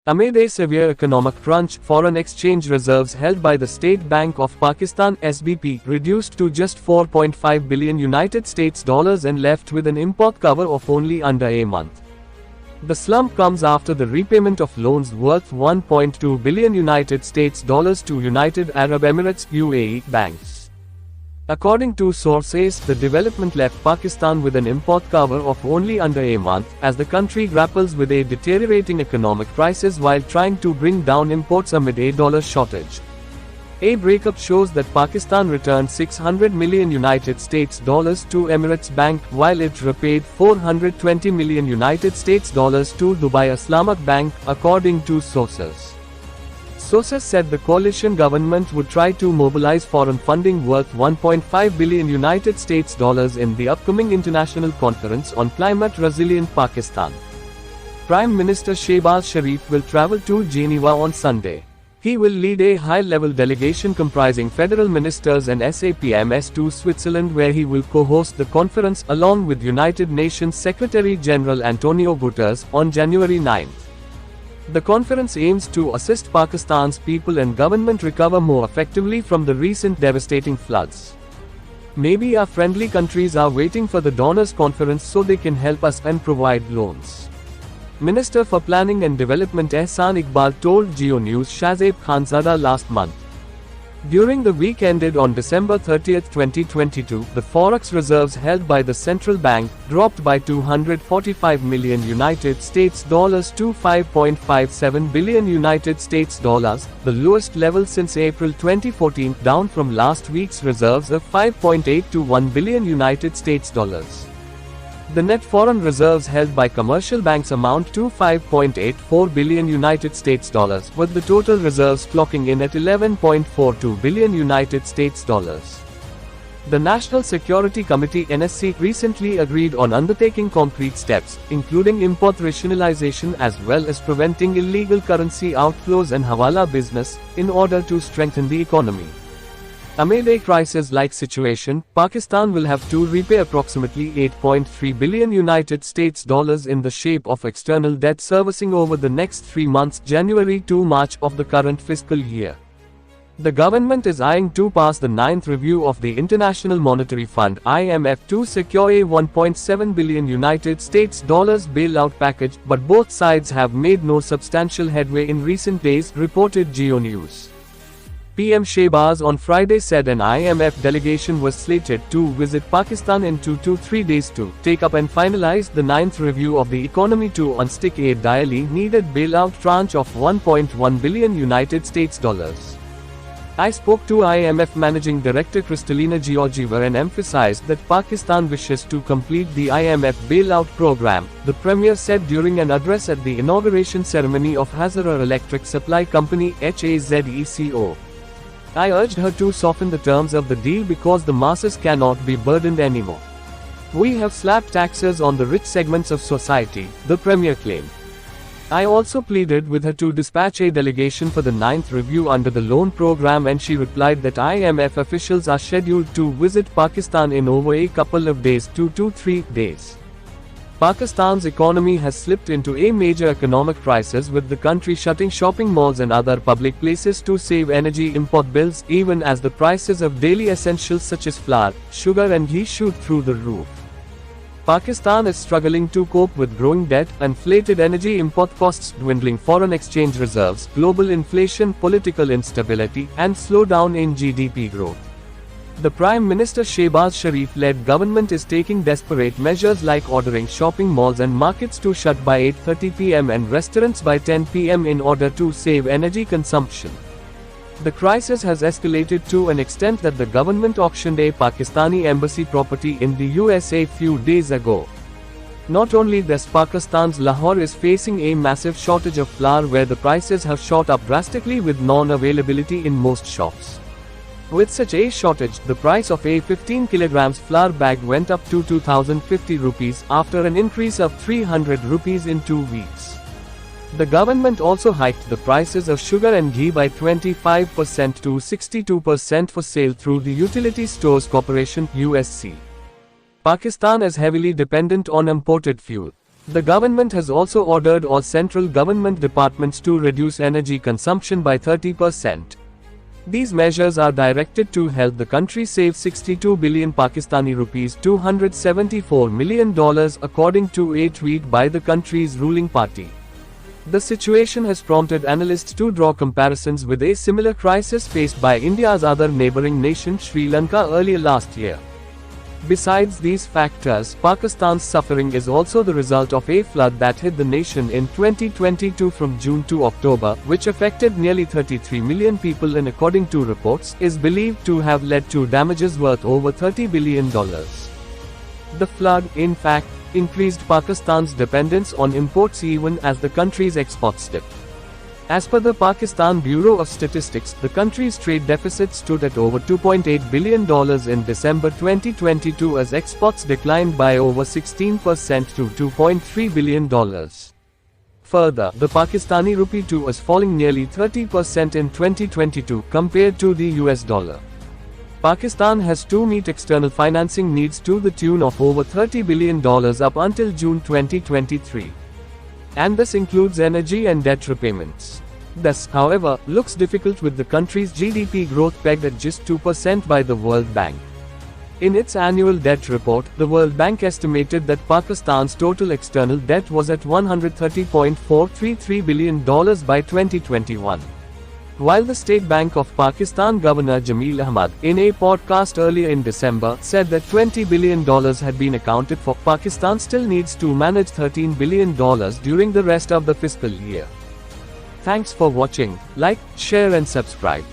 Amid a severe economic crunch, foreign exchange reserves held by the State Bank of Pakistan (SBP) reduced to just 4.5 billion United States dollars and left with an import cover of only under a month. The slump comes after the repayment of loans worth 1.2 billion United States dollars to United Arab Emirates (UAE) banks. According to sources, the development left Pakistan with an import cover of only under a month, as the country grapples with a deteriorating economic crisis while trying to bring down imports amid a dollar shortage. A breakup shows that Pakistan returned 600 million United States dollars to Emirates Bank, while it repaid 420 million United States dollars to Dubai Islamic Bank, according to sources. Sources said the coalition government would try to mobilize foreign funding worth 1.5 billion United States dollars in the upcoming International Conference on Climate Resilient Pakistan. Prime Minister Shehbaz Sharif will travel to Geneva on Sunday. He will lead a high-level delegation comprising federal ministers and SAPMS to Switzerland, where he will co-host the conference along with United Nations Secretary-General Antonio Guterres on January 9. The conference aims to assist Pakistan's people and government recover more effectively from the recent devastating floods. Maybe our friendly countries are waiting for the donors conference so they can help us and provide loans. Minister for Planning and Development Ehsan Iqbal told Geo News Shahzeb Khanzada last month. During the week ended on December 30, 2022, the forex reserves held by the central bank dropped by 245 million United States dollars to 5.57 billion United States dollars, the lowest level since April 2014, down from last week's reserves of 5.821 billion United States dollars. The net foreign reserves held by commercial banks amount to 5.84 billion United States dollars, with the total reserves clocking in at 11.42 billion United States dollars. The National Security Committee (NSC) recently agreed on undertaking concrete steps, including import rationalization as well as preventing illegal currency outflows and hawala business, in order to strengthen the economy. Amid a crisis-like situation, Pakistan will have to repay approximately 8.3 billion United States dollars in the shape of external debt servicing over the next 3 months, January to March of the current fiscal year. The government is eyeing to pass the 9th review of the International Monetary Fund (IMF) to secure a 1.7 billion United States dollars bailout package, but both sides have made no substantial headway in recent days, reported Geo News. PM Shehbaz on Friday said an IMF delegation was slated to visit Pakistan in 2 to 3 days to take up and finalize the 9th review of the economy to unstick a direly needed bailout tranche of 1.1 billion United States dollars. I spoke to IMF Managing Director Kristalina Georgieva and emphasized that Pakistan wishes to complete the IMF bailout program, the Premier said during an address at the inauguration ceremony of Hazara Electric Supply Company (HAZECO). I urged her to soften the terms of the deal because the masses cannot be burdened anymore. We have slapped taxes on the rich segments of society, the Premier claimed. I also pleaded with her to dispatch a delegation for the 9th review under the loan program, and she replied that IMF officials are scheduled to visit Pakistan in over a couple of days, 2 to 3 days. Pakistan's economy has slipped into a major economic crisis, with the country shutting shopping malls and other public places to save energy import bills, even as the prices of daily essentials such as flour, sugar and ghee shoot through the roof. Pakistan is struggling to cope with growing debt, inflated energy import costs, dwindling foreign exchange reserves, global inflation, political instability, and slowdown in GDP growth. The Prime Minister Shehbaz Sharif-led government is taking desperate measures like ordering shopping malls and markets to shut by 8:30 p.m. and restaurants by 10 p.m. in order to save energy consumption. The crisis has escalated to an extent that the government auctioned a Pakistani embassy property in the USA a few days ago. Not only this, Pakistan's Lahore is facing a massive shortage of flour, where the prices have shot up drastically with non-availability in most shops. With such a shortage, the price of a 15 kg flour bag went up to 2050 rupees, after an increase of 300 rupees in 2 weeks. The government also hiked the prices of sugar and ghee by 25% to 62% for sale through the Utility Stores Corporation (USC). Pakistan is heavily dependent on imported fuel. The government has also ordered all central government departments to reduce energy consumption by 30%. These measures are directed to help the country save 62 billion Pakistani rupees $274 million according to a tweet by the country's ruling party. The situation has prompted analysts to draw comparisons with a similar crisis faced by India's other neighboring nation Sri Lanka earlier last year. Besides these factors, Pakistan's suffering is also the result of a flood that hit the nation in 2022 from June to October, which affected nearly 33 million people and according to reports, is believed to have led to damages worth over $30 billion. The flood, in fact, increased Pakistan's dependence on imports even as the country's exports dipped. As per the Pakistan Bureau of Statistics, the country's trade deficit stood at over $2.8 billion in December 2022 as exports declined by over 16% to $2.3 billion. Further, the Pakistani rupee too was falling nearly 30% in 2022 compared to the US dollar. Pakistan has to meet external financing needs to the tune of over $30 billion up until June 2023. And this includes energy and debt repayments. This, however, looks difficult with the country's GDP growth pegged at just 2% by the World Bank. In its annual debt report, the World Bank estimated that Pakistan's total external debt was at $130.433 billion by 2021. While the State Bank of Pakistan Governor Jameel Ahmad, in a podcast earlier in December, said that $20 billion had been accounted for, Pakistan still needs to manage $13 billion during the rest of the fiscal year. Thanks for watching. Like, share and subscribe.